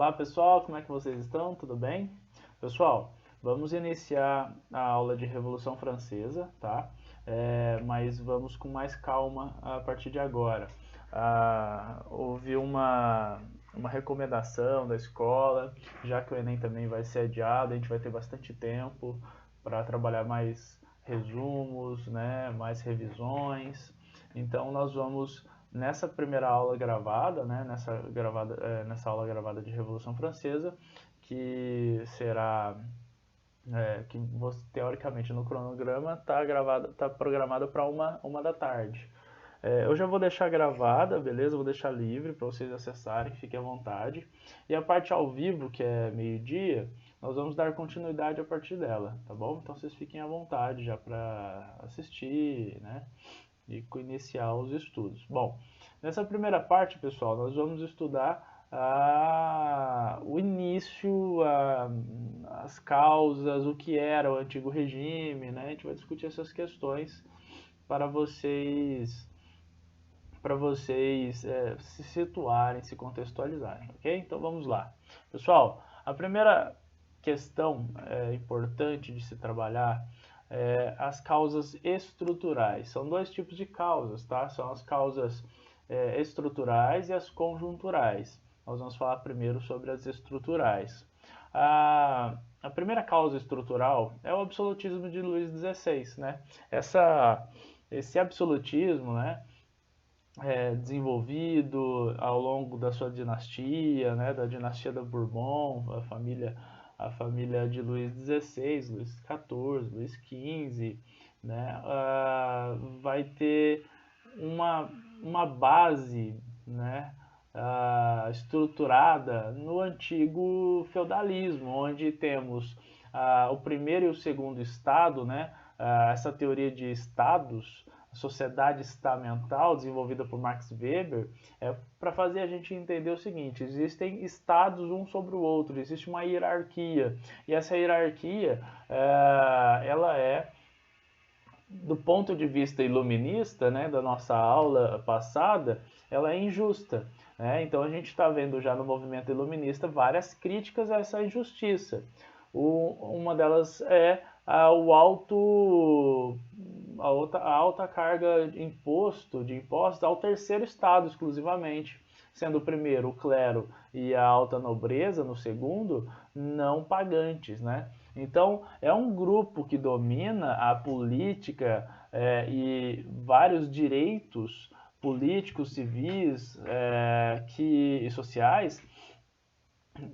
Olá pessoal, como é que vocês estão? Tudo bem? Pessoal, vamos iniciar a aula de Revolução Francesa, tá? Mas vamos com mais calma a partir de agora. Houve uma recomendação da escola, já que o Enem também vai ser adiado, a gente vai ter bastante tempo para trabalhar mais resumos, né? Mais revisões. Então nós vamos nessa primeira aula gravada, né, nessa aula gravada de Revolução Francesa, que será que teoricamente no cronograma está programada para uma da tarde. Eu já vou deixar gravada, beleza? Vou deixar livre para vocês acessarem, fiquem à vontade. E a parte ao vivo, que é meio-dia, nós vamos dar continuidade a partir dela, tá bom? Então vocês fiquem à vontade já para assistir, né? E iniciar os estudos. Bom, nessa primeira parte, pessoal, nós vamos estudar o início, as causas, o que era o antigo regime, né? A gente vai discutir essas questões para vocês se situarem, se contextualizarem, ok? Então vamos lá. Pessoal, a primeira questão importante de se trabalhar as causas estruturais. São dois tipos de causas, tá? São as causas estruturais e as conjunturais. Nós vamos falar primeiro sobre as estruturais. A primeira causa estrutural é o absolutismo de Luís XVI, né? Esse absolutismo, né, desenvolvido ao longo da sua dinastia, né, da dinastia da Bourbon, a família de Luís XVI, Luís XIV, Luís XV, né, vai ter uma base, né, estruturada no antigo feudalismo, onde temos o primeiro e o segundo estado, né, essa teoria de estados, a sociedade estamental, desenvolvida por Max Weber, para fazer a gente entender o seguinte: existem estados um sobre o outro, existe uma hierarquia, e essa hierarquia ela do ponto de vista iluminista, né, da nossa aula passada, ela é injusta. Né? Então a gente está vendo já no movimento iluminista várias críticas a essa injustiça. Uma delas é a alta carga de impostos ao terceiro estado exclusivamente, sendo o primeiro o clero e a alta nobreza, no segundo, não pagantes, né? Então, é um grupo que domina a política e vários direitos políticos, civis e sociais,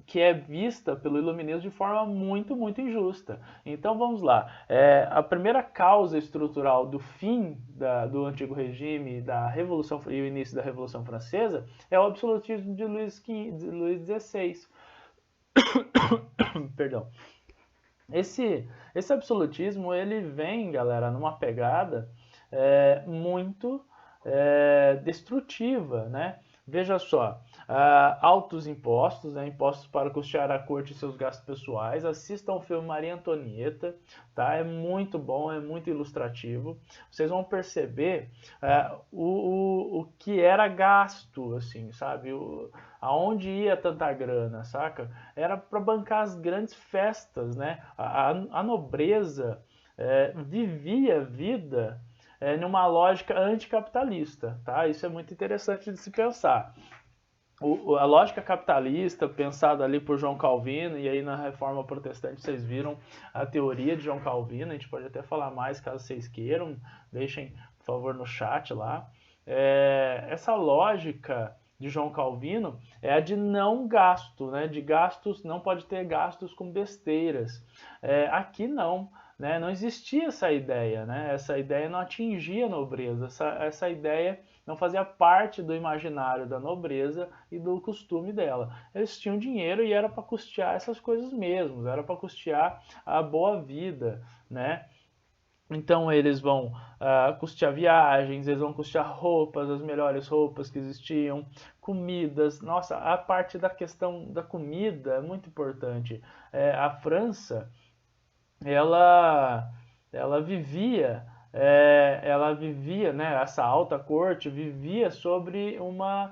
que é vista pelo iluminismo de forma muito, muito injusta. Então vamos lá. A primeira causa estrutural do fim do antigo regime da Revolução e o início da Revolução Francesa é o absolutismo de Luís XVI. Perdão. Esse absolutismo ele vem, galera, numa pegada muito destrutiva, né? Veja só, altos impostos, né? Impostos para custear a corte e seus gastos pessoais. Assistam o filme Maria Antonieta, tá? É muito bom, é muito ilustrativo. Vocês vão perceber o que era gasto, assim, sabe? Aonde ia tanta grana, saca? Era para bancar as grandes festas, né? A nobreza vivia a vida numa lógica anticapitalista, tá? Isso é muito interessante de se pensar. A lógica capitalista, pensada ali por João Calvino, e aí na Reforma Protestante vocês viram a teoria de João Calvino, a gente pode até falar mais caso vocês queiram, deixem, por favor, no chat lá. Essa lógica de João Calvino é a de não gasto, né? De gastos, não pode ter gastos com besteiras. Aqui não. Né? Não existia essa ideia, né? Essa ideia não atingia a nobreza, essa ideia não fazia parte do imaginário da nobreza e do costume dela. Eles tinham dinheiro e era para custear essas coisas mesmo, era para custear a boa vida, né? Então eles vão custear viagens, eles vão custear roupas, as melhores roupas que existiam, comidas. Nossa, a parte da questão da comida é muito importante. A França ela vivia né, essa alta corte vivia sobre uma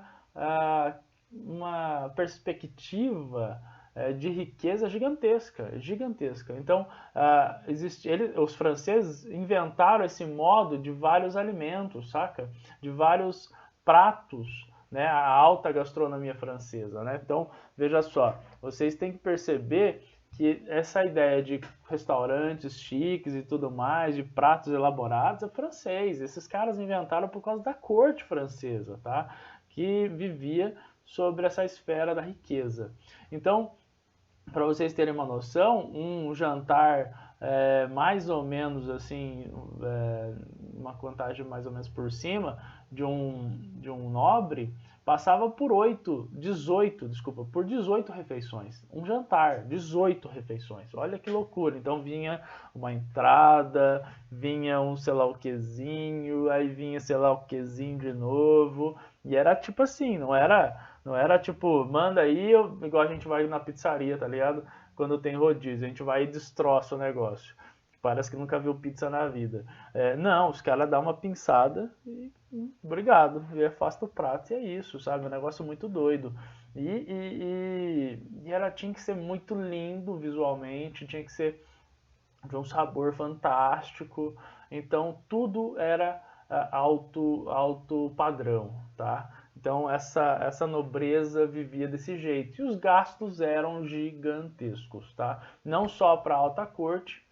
perspectiva de riqueza gigantesca, gigantesca. Então, os franceses inventaram esse modo de vários alimentos, saca? De vários pratos, né? A alta gastronomia francesa, né? Então, veja só, vocês têm que perceber que essa ideia de restaurantes chiques e tudo mais, de pratos elaborados, é francês. Esses caras inventaram por causa da corte francesa, tá? Que vivia sobre essa esfera da riqueza. Então, para vocês terem uma noção, um jantar mais ou menos assim, uma contagem mais ou menos por cima de um nobre, passava por 18 refeições. Um jantar, 18 refeições. Olha que loucura. Então vinha uma entrada, vinha um sei lá o quezinho, aí vinha sei lá o quezinho de novo. E era tipo assim, não era tipo, manda aí, igual a gente vai na pizzaria, tá ligado? Quando tem rodízio, a gente vai e destroça o negócio. Parece que nunca viu pizza na vida. Não, os caras dão uma pinçada e obrigado. E afasta o prato e é isso, sabe? Um negócio muito doido. E tinha que ser muito lindo visualmente, tinha que ser de um sabor fantástico. Então tudo era alto padrão, tá? Então essa nobreza vivia desse jeito. E os gastos eram gigantescos, tá? Não só para a alta corte,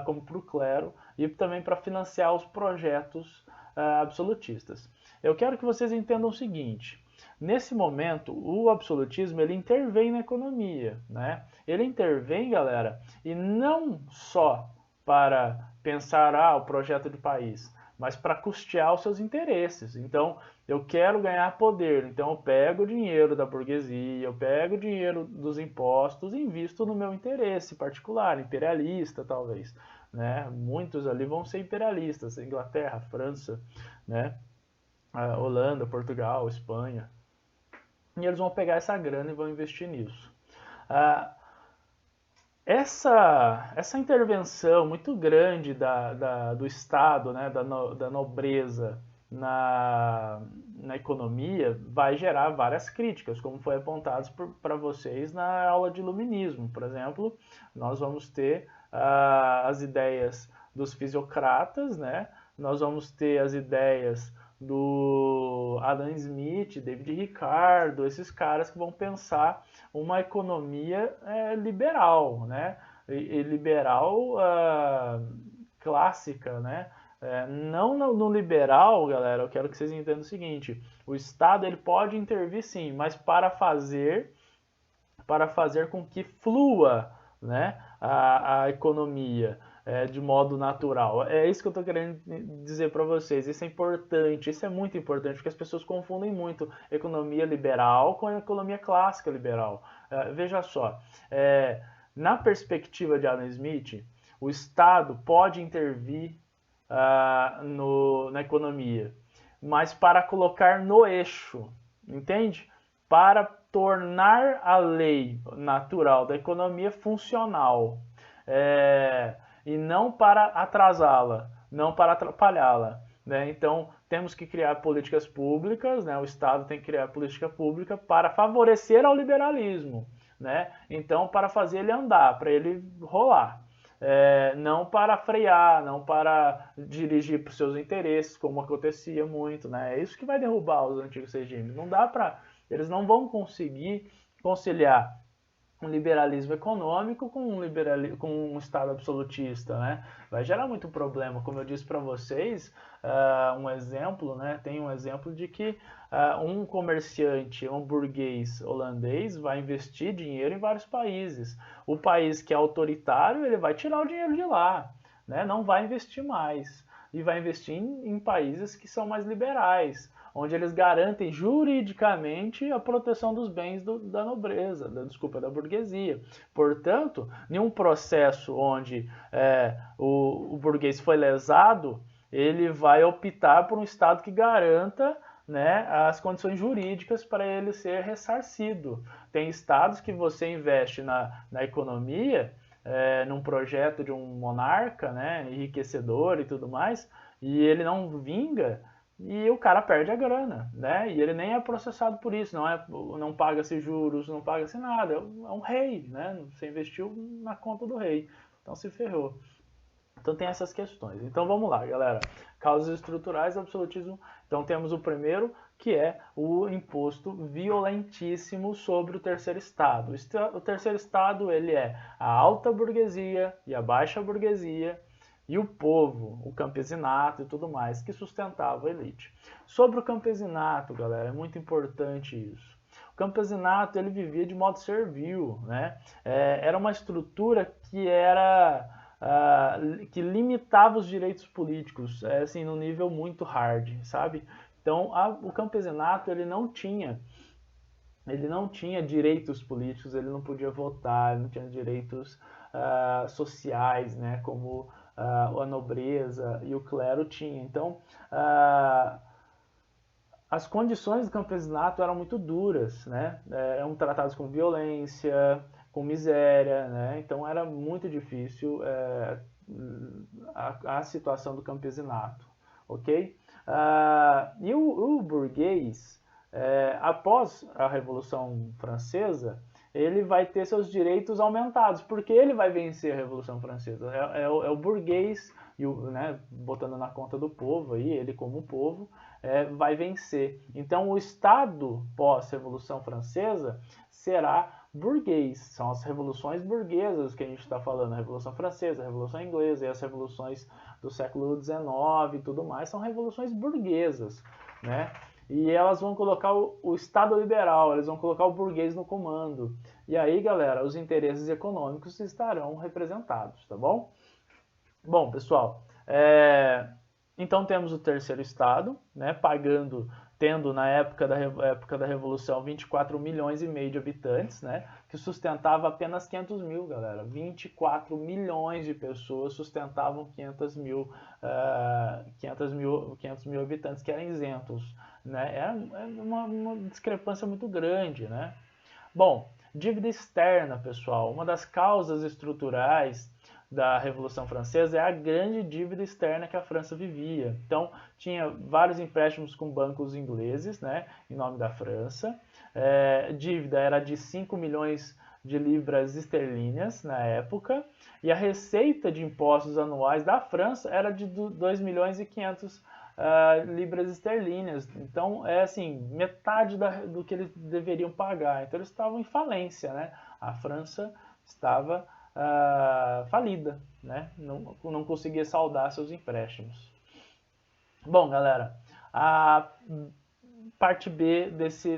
como para o clero e também para financiar os projetos absolutistas. Eu quero que vocês entendam o seguinte: nesse momento, o absolutismo ele intervém na economia, né? Ele intervém, galera, e não só para pensar o projeto de país, mas para custear os seus interesses. Então, eu quero ganhar poder, então eu pego o dinheiro da burguesia, eu pego o dinheiro dos impostos e invisto no meu interesse particular, imperialista talvez, né? Muitos ali vão ser imperialistas, Inglaterra, França, né? Holanda, Portugal, Espanha. E eles vão pegar essa grana e vão investir nisso. Essa intervenção muito grande do Estado, né, da nobreza na economia, vai gerar várias críticas, como foi apontado para vocês na aula de iluminismo. Por exemplo, nós vamos ter as ideias dos fisiocratas, né? Nós vamos ter as ideias do Adam Smith, David Ricardo, esses caras que vão pensar uma economia liberal, né? E liberal clássica, né? Não no liberal, galera, eu quero que vocês entendam o seguinte: o Estado ele pode intervir sim, mas para fazer com que flua, né, a economia de modo natural. É isso que eu estou querendo dizer para vocês. Isso é importante, isso é muito importante, porque as pessoas confundem muito economia liberal com a economia clássica liberal. Veja só, na perspectiva de Adam Smith, o Estado pode intervir na economia, mas para colocar no eixo, entende? Para tornar a lei natural da economia funcional, e não para atrasá-la, não para atrapalhá-la, né? Então temos que criar políticas públicas, né? O Estado tem que criar política pública para favorecer ao liberalismo, né? Então para fazer ele andar, para ele rolar. Não para frear, não para dirigir para os seus interesses, como acontecia muito, né? É isso que vai derrubar os antigos regimes. Não dá para, eles não vão conseguir conciliar um liberalismo econômico com um Estado absolutista, né? Vai gerar muito problema. Como eu disse para vocês, um exemplo, né? Tem um exemplo de que um comerciante, um burguês holandês vai investir dinheiro em vários países. O país que é autoritário, ele vai tirar o dinheiro de lá, né? Não vai investir mais. E vai investir em países que são mais liberais, onde eles garantem juridicamente a proteção dos bens da nobreza, da burguesia. Portanto, em um processo onde o burguês foi lesado, ele vai optar por um Estado que garanta, né, as condições jurídicas para ele ser ressarcido. Tem estados que você investe na economia, num projeto de um monarca, né, enriquecedor e tudo mais, e ele não vinga, e o cara perde a grana, né? E ele nem é processado por isso, não paga-se juros, não paga-se nada, é um rei, né? Você investiu na conta do rei, então se ferrou. Então tem essas questões. Então vamos lá, galera. Causas estruturais, absolutismo. Então temos o primeiro, que é o imposto violentíssimo sobre o terceiro estado. O terceiro estado, ele é a alta burguesia e a baixa burguesia e o povo, o campesinato e tudo mais, que sustentava a elite. Sobre o campesinato, galera, é muito importante isso. O campesinato, ele vivia de modo servil, né? Era uma estrutura que era que limitava os direitos políticos, assim, no nível muito hard, sabe? Então, o campesinato, ele não tinha direitos políticos, ele não podia votar, ele não tinha direitos sociais, né, como a nobreza e o clero tinham. Então, as condições do campesinato eram muito duras, né? Eram tratados com violência, com miséria, né? Então era muito difícil a situação do campesinato, ok? E o burguês, após a Revolução Francesa, ele vai ter seus direitos aumentados, porque ele vai vencer a Revolução Francesa. É o burguês, né, botando na conta do povo, aí, ele como povo, vai vencer. Então o Estado pós-Revolução Francesa será burguês. São as revoluções burguesas que a gente está falando, a Revolução Francesa, a Revolução Inglesa e as revoluções do século XIX e tudo mais, são revoluções burguesas, né? E elas vão colocar o Estado liberal, eles vão colocar o burguês no comando. E aí, galera, os interesses econômicos estarão representados, tá bom? Bom, pessoal, então temos o terceiro estado, né, tendo na época da Revolução 24 milhões e meio de habitantes, né, que sustentava apenas 500 mil, galera. 24 milhões de pessoas sustentavam 500 mil habitantes que eram isentos, né. É uma discrepância muito grande, né. Bom, dívida externa, pessoal. Uma das causas estruturais da Revolução Francesa é a grande dívida externa que a França vivia. Então, tinha vários empréstimos com bancos ingleses, né, em nome da França. Dívida era de 5 milhões de libras esterlinas na época, e a receita de impostos anuais da França era de 2 milhões e 500 libras esterlinas. Então, é assim, metade do que eles deveriam pagar. Então, eles estavam em falência, né? A França estava falida, né? Não conseguia saldar seus empréstimos. Bom, galera, a parte B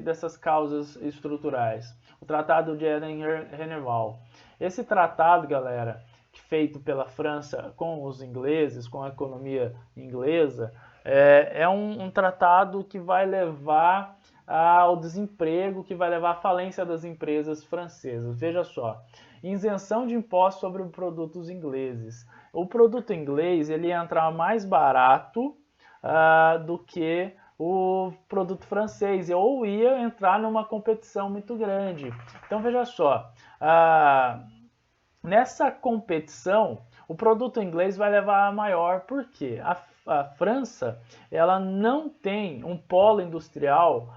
dessas causas estruturais. O Tratado de Eden-Reneval. Esse tratado, galera, feito pela França com os ingleses, com a economia inglesa, é um tratado que vai levar ao desemprego, que vai levar à falência das empresas francesas. Veja só, isenção de impostos sobre produtos ingleses. O produto inglês ele ia entrar mais barato do que o produto francês, ou ia entrar numa competição muito grande. Então veja só, nessa competição, o produto inglês vai levar a maior, porque a França ela não tem um polo industrial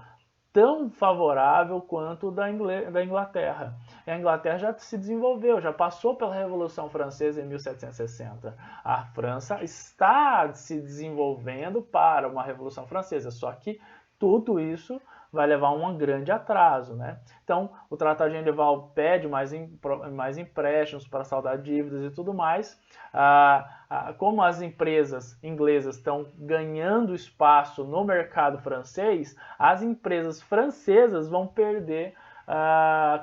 tão favorável quanto o da Inglaterra. A Inglaterra já se desenvolveu, já passou pela Revolução Francesa em 1760. A França está se desenvolvendo para uma Revolução Francesa, só que tudo isso vai levar a um grande atraso, né? Então, o Tratado de Gendeville pede mais empréstimos para saldar dívidas e tudo mais. Como as empresas inglesas estão ganhando espaço no mercado francês, as empresas francesas vão perder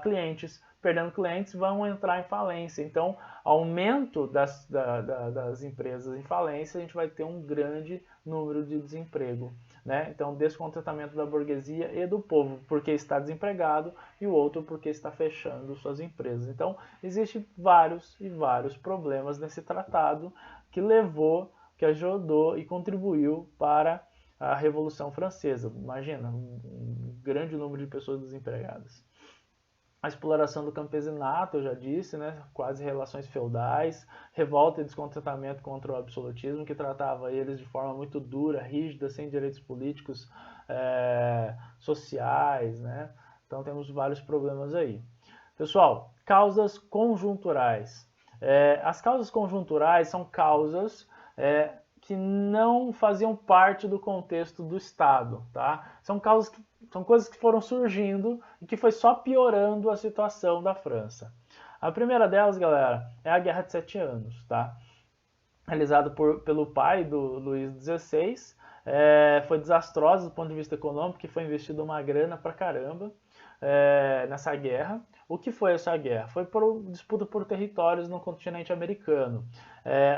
clientes. Perdendo clientes, vão entrar em falência. Então, aumento das empresas em falência, a gente vai ter um grande número de desemprego. Né? Então, descontentamento da burguesia e do povo, porque está desempregado, e o outro porque está fechando suas empresas. Então, existem vários e vários problemas nesse tratado que ajudou e contribuiu para a Revolução Francesa. Imagina, um grande número de pessoas desempregadas. a exploração do campesinato, eu já disse, né, quase relações feudais, revolta e descontentamento contra o absolutismo, que tratava eles de forma muito dura, rígida, sem direitos políticos, sociais, né? Então temos vários problemas aí. Pessoal, causas conjunturais. As causas conjunturais são causas que não faziam parte do contexto do Estado, tá? São coisas que foram surgindo e que foi só piorando a situação da França. A primeira delas, galera, é a Guerra de 7 Anos, tá? Realizada pelo pai do Luís XVI, foi desastrosa do ponto de vista econômico, que foi investido uma grana pra caramba nessa guerra. O que foi essa guerra? Foi por disputa por territórios no continente americano.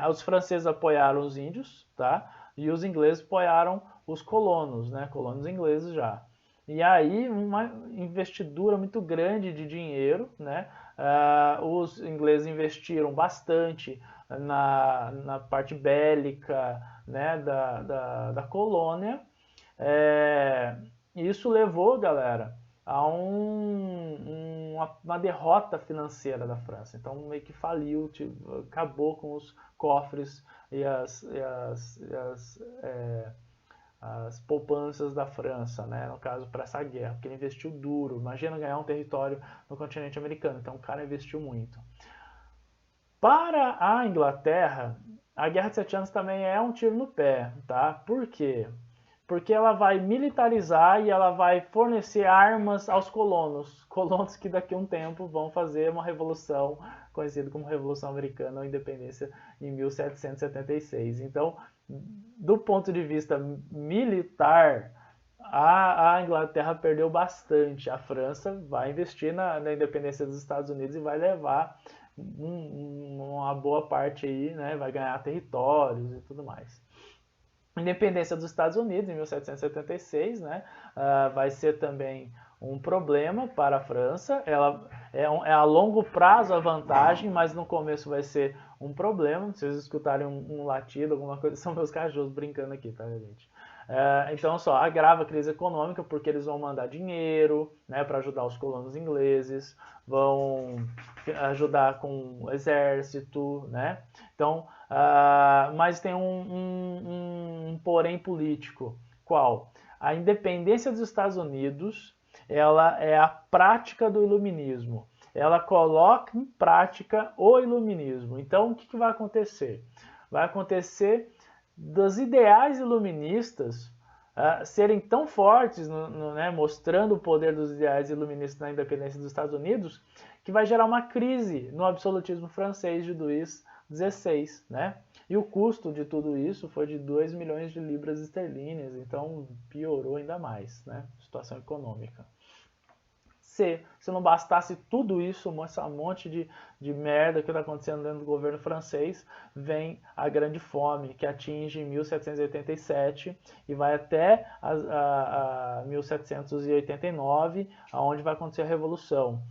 Os franceses apoiaram os índios, tá? E os ingleses apoiaram os colonos, né? Colonos ingleses já. E aí uma investidura muito grande de dinheiro, né? Os ingleses investiram bastante na parte bélica, né? da colônia. E isso levou, galera, a uma derrota financeira da França. Então meio que faliu, acabou com os cofres e as poupanças da França, né, no caso, para essa guerra, porque ele investiu duro. Imagina ganhar um território no continente americano, então o cara investiu muito. Para a Inglaterra, a Guerra de 7 Anos também é um tiro no pé, tá? Por quê? Porque ela vai militarizar e ela vai fornecer armas aos colonos que daqui a um tempo vão fazer uma revolução conhecida como Revolução Americana ou Independência em 1776. Então, do ponto de vista militar, a Inglaterra perdeu bastante. A França vai investir na independência dos Estados Unidos e vai levar uma boa parte aí, né? Vai ganhar territórios e tudo mais. Independência dos Estados Unidos, em 1776, né, vai ser também um problema para a França. Ela é a longo prazo a vantagem, mas no começo vai ser um problema. Se vocês escutarem um latido, alguma coisa, são meus cachorros brincando aqui, tá, gente? Então, só agrava a crise econômica, porque eles vão mandar dinheiro, né, para ajudar os colonos ingleses, vão ajudar com o exército, né? Então, mas tem um porém político. Qual? A independência dos Estados Unidos, ela é a prática do iluminismo. Ela coloca em prática o iluminismo. Então, o que vai acontecer? Vai acontecer dos ideais iluministas serem tão fortes, né, mostrando o poder dos ideais iluministas na independência dos Estados Unidos, que vai gerar uma crise no absolutismo francês de Luís XVI, né? E o custo de tudo isso foi de 2 milhões de libras esterlinas, então piorou ainda mais, né? A situação econômica. Se não bastasse tudo isso, esse monte de merda que está acontecendo dentro do governo francês, vem a Grande Fome, que atinge em 1787 e vai até a 1789, onde vai acontecer a Revolução.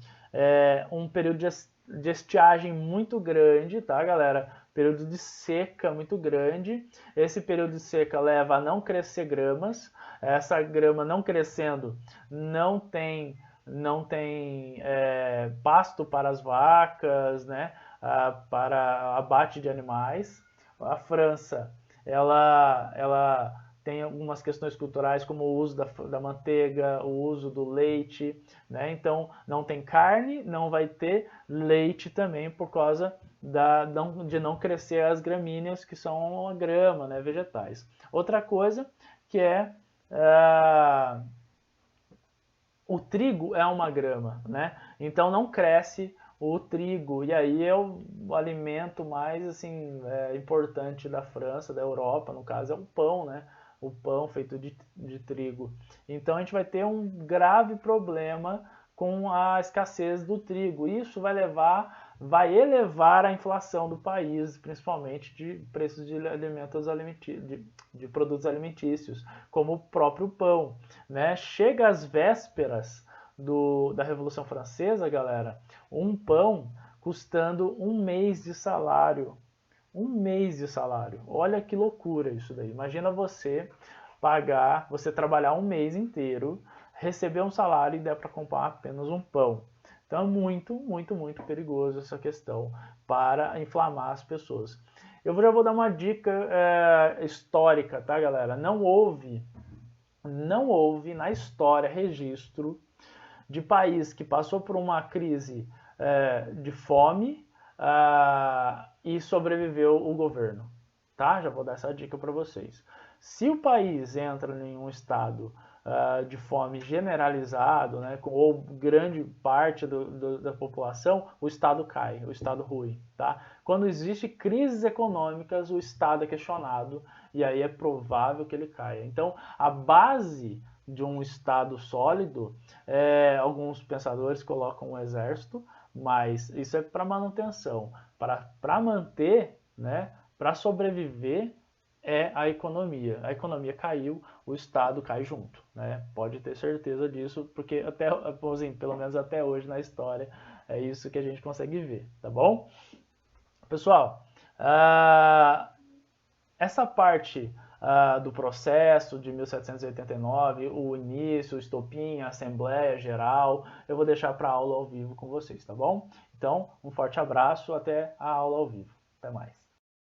Um período de estiagem muito grande, tá, galera? Período de seca muito grande. Esse período de seca leva a não crescer gramas. Essa grama não crescendo, não tem pasto para as vacas, né, para abate de animais. A França, ela tem algumas questões culturais, como o uso da manteiga, o uso do leite, né? Então não tem carne, não vai ter leite também por causa de não crescer as gramíneas, que são a grama, né, vegetais. Outra coisa que o trigo é uma grama, né? Então não cresce o trigo, e aí é o alimento mais assim importante da França, da Europa, no caso é o pão, né? O pão feito de trigo. Então a gente vai ter um grave problema com a escassez do trigo. Isso vai elevar a inflação do país, principalmente de preços de alimentos de produtos alimentícios, como o próprio pão, né? Chega às vésperas da Revolução Francesa, galera, um pão custando um mês de salário. Um mês de salário. Olha que loucura isso daí. Imagina você trabalhar um mês inteiro, receber um salário e der para comprar apenas um pão. Então é muito, muito, muito perigoso essa questão para inflamar as pessoas. Eu já vou dar uma dica histórica, tá, galera? Não houve na história registro de país que passou por uma crise de fome e sobreviveu o governo, tá? Já vou dar essa dica para vocês. Se o país entra em um estado de fome generalizado, né, ou grande parte da população, o estado cai, o estado rui, tá? Quando existe crises econômicas, o estado é questionado e aí é provável que ele caia. Então, a base de um estado sólido, alguns pensadores colocam o exército, mas isso é para manutenção. Para manter, né, para sobreviver, é a economia. A economia caiu, o Estado cai junto, né? Pode ter certeza disso, porque até, assim, pelo menos até hoje na história é isso que a gente consegue ver, tá bom? Pessoal, essa parte do processo de 1789, o início, o estopim, a Assembleia Geral, eu vou deixar para aula ao vivo com vocês, tá bom? Então, um forte abraço, até a aula ao vivo. Até mais.